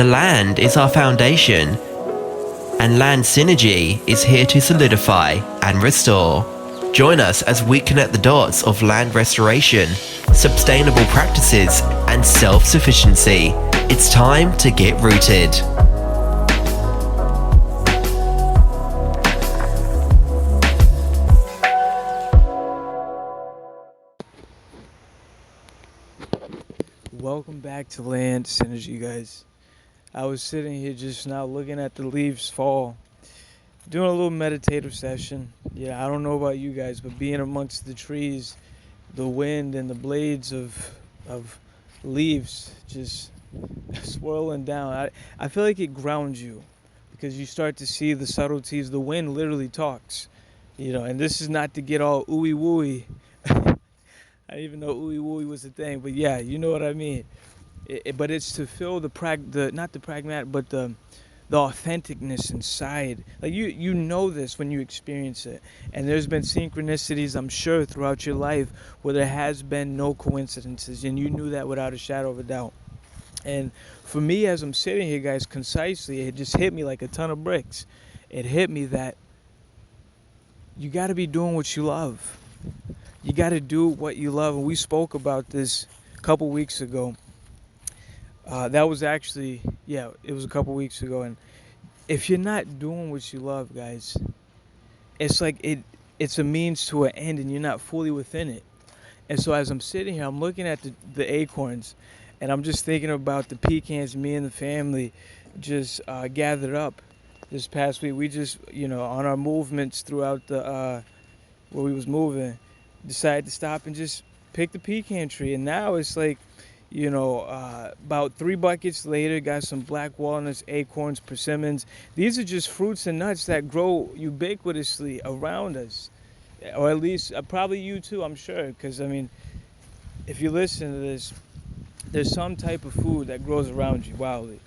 The land is our foundation, and land synergy is here to solidify and restore. Join us as we connect the dots of land restoration, sustainable practices, and self-sufficiency. It's time to get rooted. Welcome back to Land Synergy, guys. I was sitting here just now looking at the leaves fall, doing a little meditative session. Yeah, I don't know about you guys, but being amongst the trees, the wind and the blades of leaves just swirling down, I feel like it grounds you because you start to see the subtleties. The wind literally talks, and this is not to get all ooey wooey. I didn't even know ooey wooey was a thing, but yeah, you know what I mean. But it's to feel not the pragmatic, but the authenticness inside. Like you know this when you experience it. And there's been synchronicities, I'm sure, throughout your life where there has been no coincidences, and you knew that without a shadow of a doubt. And for me, as I'm sitting here, guys, concisely, it just hit me like a ton of bricks. It hit me that you got to be doing what you love. You got to do what you love. And we spoke about this a couple weeks ago. That was actually, it was a couple weeks ago. And if you're not doing what you love, guys, it's like it's a means to an end and you're not fully within it. And so as I'm sitting here, I'm looking at the acorns and I'm just thinking about the pecans me and the family just gathered up this past week. We just, on our movements throughout the where we was moving, decided to stop and just pick the pecan tree. And now it's like, about 3 buckets later, got some black walnuts, acorns, persimmons. These are just fruits and nuts that grow ubiquitously around us. Or at least, probably you too, I'm sure. Because, if you listen to this, there's some type of food that grows around you wildly.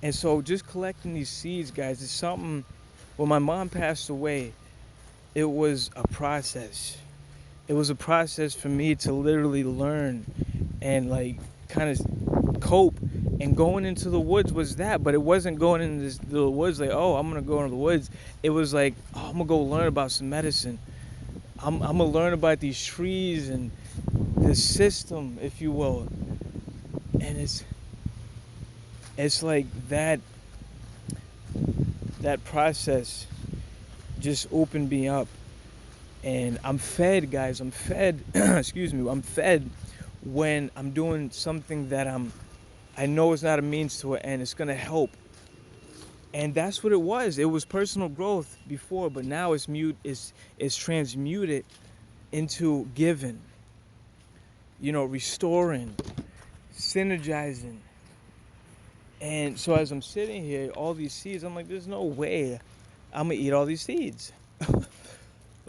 And so just collecting these seeds, guys, is something. When my mom passed away, it was a process. It was a process for me to literally learn and kind of cope. And going into the woods was that, but it wasn't going into the woods like, oh, I'm gonna go into the woods. It was like, oh, I'm gonna go learn about some medicine. I'm gonna learn about these trees and the system, if you will. And it's like that process just opened me up. And I'm fed, guys. I'm fed. Excuse me. I'm fed when I'm doing something that I know is not a means to an end. It's gonna help. And that's what it was. It was personal growth before, but now it's transmuted into giving. Restoring, synergizing. And so as I'm sitting here, all these seeds, I'm like, there's no way I'm gonna eat all these seeds.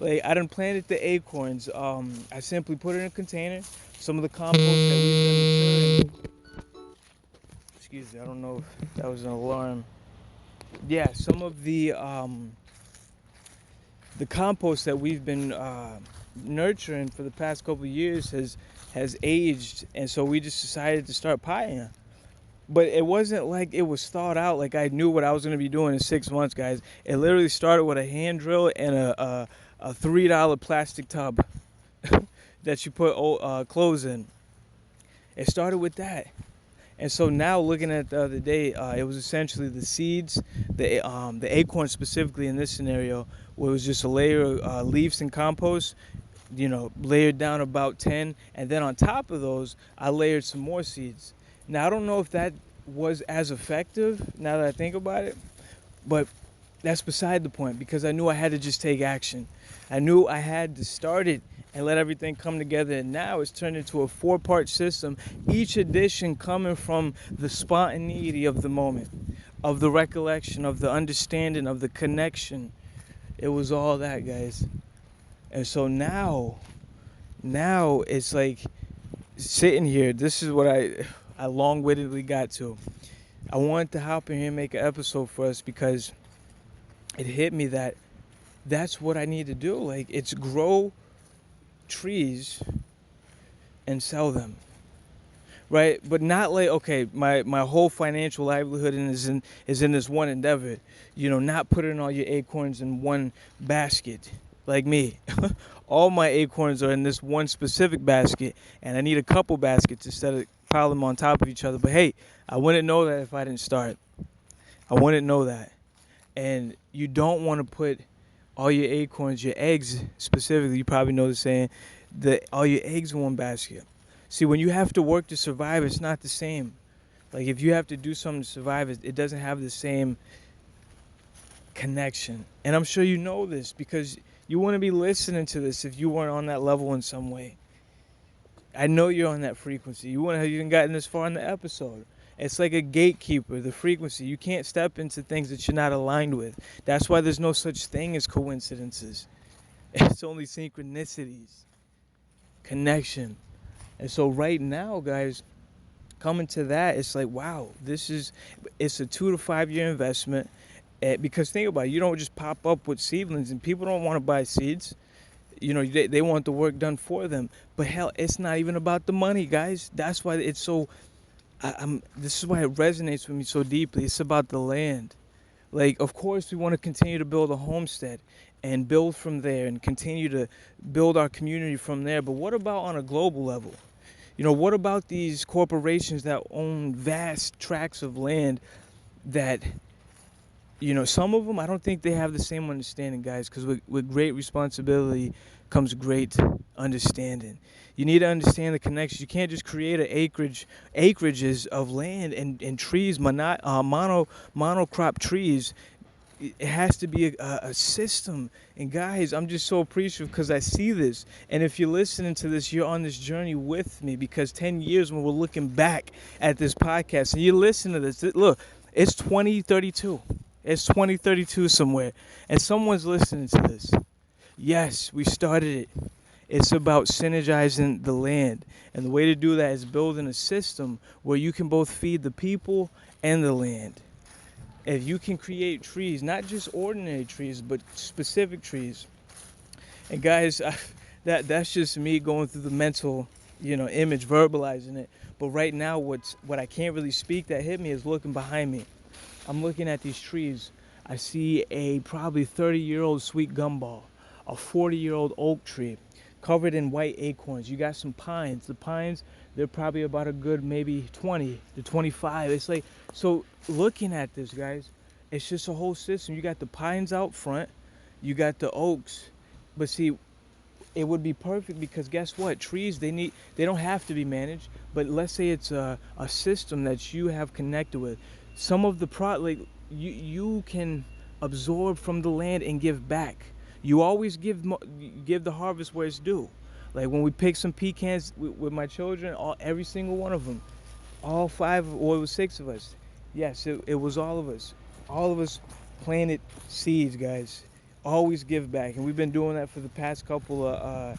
I done planted the acorns. I simply put it in a container. Some of the compost that we've been maturing. Excuse me, I don't know if that was an alarm. Yeah, some of the compost that we've been nurturing for the past couple of years has aged, and so we just decided to start pieing. But it wasn't like it was thought out. Like I knew what I was going to be doing in 6 months, guys. It literally started with a hand drill and a $3 plastic tub that you put clothes in. It started with that. And so now looking at the other day, it was essentially the seeds, the acorn specifically in this scenario, where it was just a layer of leaves and compost, layered down about 10. And then on top of those, I layered some more seeds. Now, I don't know if that was as effective now that I think about it, but that's beside the point because I knew I had to just take action. I knew I had to start it and let everything come together. And now it's turned into a 4-part system, each edition coming from the spontaneity of the moment, of the recollection, of the understanding, of the connection. It was all that, guys. And so now it's like sitting here, this is what I long-wittedly got to. I wanted to hop in here and make an episode for us because it hit me that that's what I need to do. It's grow trees and sell them. right? But not like, okay, my whole financial livelihood is in this one endeavor. Not putting all your acorns in one basket like me. All my acorns are in this one specific basket, and I need a couple baskets instead of pile them on top of each other. But hey, I wouldn't know that if I didn't start. I wouldn't know that. And you don't want to put all your acorns, your eggs specifically, you probably know the saying, all your eggs in one basket. See, when you have to work to survive, it's not the same. Like if you have to do something to survive, it doesn't have the same connection. And I'm sure you know this because you want to be listening to this if you weren't on that level in some way. I know you're on that frequency. You wouldn't have even gotten this far in the episode. It's like a gatekeeper, the frequency. You can't step into things that you're not aligned with. That's why there's no such thing as coincidences. It's only synchronicities, connection. And so right now, guys, coming to that, it's like, wow, it's a 2 to 5 year investment. Because think about it, you don't just pop up with seedlings, and people don't want to buy seeds. They want the work done for them. But hell, it's not even about the money, guys. That's why it's so, this is why it resonates with me so deeply. It's about the land. Like, of course, we want to continue to build a homestead and build from there and continue to build our community from there. But what about on a global level? What about these corporations that own vast tracts of land that, some of them, I don't think they have the same understanding, guys, because with great responsibility comes great understanding. You need to understand the connections. You can't just create acreages of land and trees, monocrop trees. It has to be a system. And guys, I'm just so appreciative because I see this. And if you're listening to this, you're on this journey with me, because 10 years when we're looking back at this podcast and you listen to this, look, it's 2032. It's 2032 somewhere. And someone's listening to this. Yes, we started it. It's about synergizing the land. And the way to do that is building a system where you can both feed the people and the land. If you can create trees, not just ordinary trees, but specific trees. And guys, that's just me going through the mental, image, verbalizing it. But right now, what I can't really speak that hit me is looking behind me. I'm looking at these trees. I see a probably 30-year-old sweet gumball, a 40-year-old oak tree covered in white acorns. You got some pines. The pines, they're probably about a good maybe 20 to 25. It's like, so looking at this, guys, it's just a whole system. You got the pines out front, you got the oaks, but see, it would be perfect because guess what? Trees, they don't have to be managed, but let's say it's a system that you have connected with. Some of the you can absorb from the land and give back. You always give the harvest where it's due. Like when we pick some pecans with my children, every single one of them, all 5, or it was 6 of us. Yes, it was all of us. All of us planted seeds, guys. Always give back, and we've been doing that for the past couple of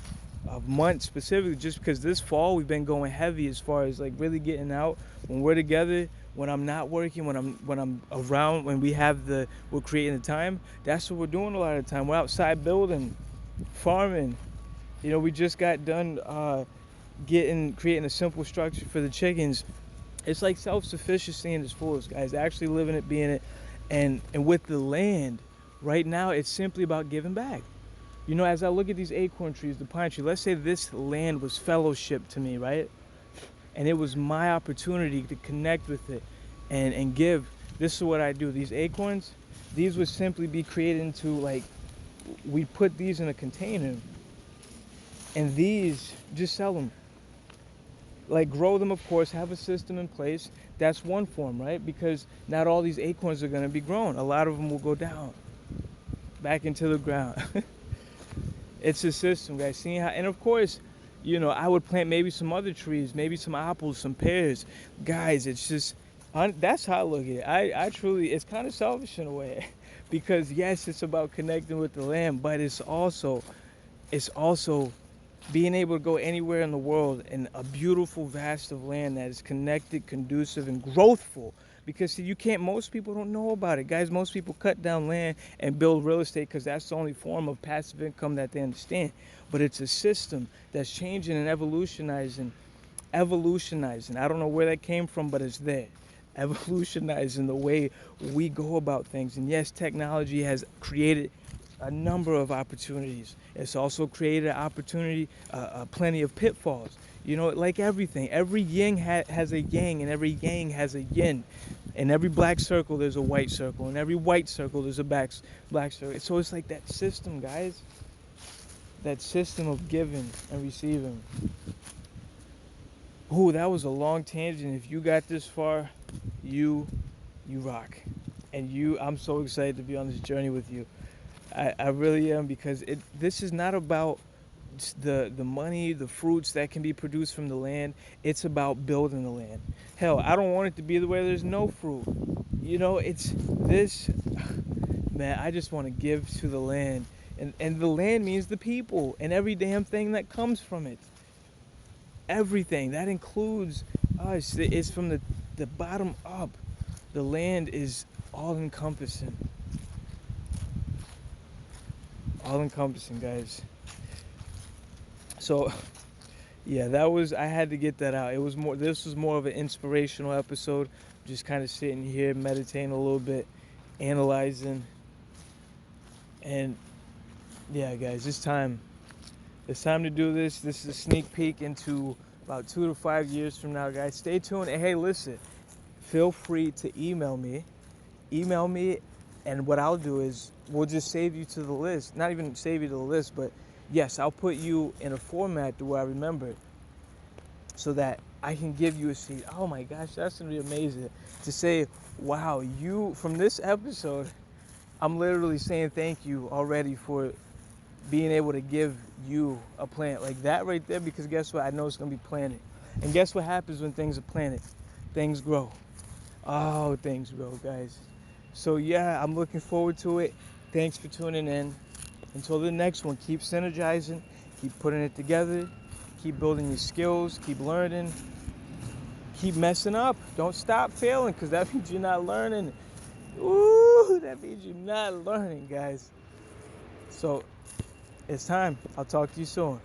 months specifically, just because this fall we've been going heavy as far as like really getting out when we're together. When I'm not working, when I'm around, when we're creating the time, that's what we're doing a lot of the time. We're outside building, farming. We just got done creating a simple structure for the chickens. It's like self-sufficiency in its fullest, guys. Actually living it, being it, and with the land, right now it's simply about giving back. As I look at these acorn trees, the pine tree, let's say this land was fellowship to me, right? And it was my opportunity to connect with it and give. This is what I do. These acorns, these would simply be created into, like, we put these in a container and these, just sell them. Like, grow them, of course, have a system in place. That's one form, right? Because not all these acorns are going to be grown. A lot of them will go down, back into the ground. It's a system, guys. Seeing how, and of course, I would plant maybe some other trees, maybe some apples, some pears. Guys, it's just, that's how I look at it. I truly, it's kind of selfish in a way. Because yes, it's about connecting with the land, but it's also being able to go anywhere in the world in a beautiful vast of land that is connected, conducive, and growthful. Because see, most people don't know about it, guys. Most people cut down land and build real estate because that's the only form of passive income that they understand. But it's a system that's changing and evolutionizing evolutionizing. I don't know where that came from, but it's there. Evolutionizing the way we go about things. And yes, technology has created a number of opportunities. It's also created an opportunity, plenty of pitfalls. You know, like everything, every yin has a yang, and every yang has a yin. In every black circle, there's a white circle. In every white circle, there's a black circle. So it's like that system, guys. That system of giving and receiving. Ooh, that was a long tangent. If you got this far, you rock. And I'm so excited to be on this journey with you. I really am, because this is not about the money, the fruits that can be produced from the land. It's about building the land. Hell, I don't want it to be the way there's no fruit. You know, it's this, man, I just want to give to the land. And the land means the people and every damn thing that comes from it. Everything. That includes us. It's from the bottom up. The land is all encompassing. All encompassing, guys. So yeah, I had to get that out. This was more of an inspirational episode. Just kind of sitting here, meditating a little bit, analyzing. And yeah, guys, it's time to do this. This is a sneak peek into about 2 to 5 years from now, guys. Stay tuned. And hey, listen, feel free to email me, and what I'll do is we'll just save you to the list. Not even save you to the list, but yes, I'll put you in a format to where I remember it, so that I can give you a seat. Oh my gosh, that's gonna be amazing to say, wow, from this episode, I'm literally saying thank you already for being able to give you a plant like that right there, because guess what? I know it's gonna be planted. And guess what happens when things are planted? Things grow. Oh, things grow, guys. So yeah, I'm looking forward to it. Thanks for tuning in. Until the next one, keep synergizing, keep putting it together, keep building your skills, keep learning, keep messing up. Don't stop failing, because that means you're not learning. Ooh, that means you're not learning, guys. So it's time. I'll talk to you soon.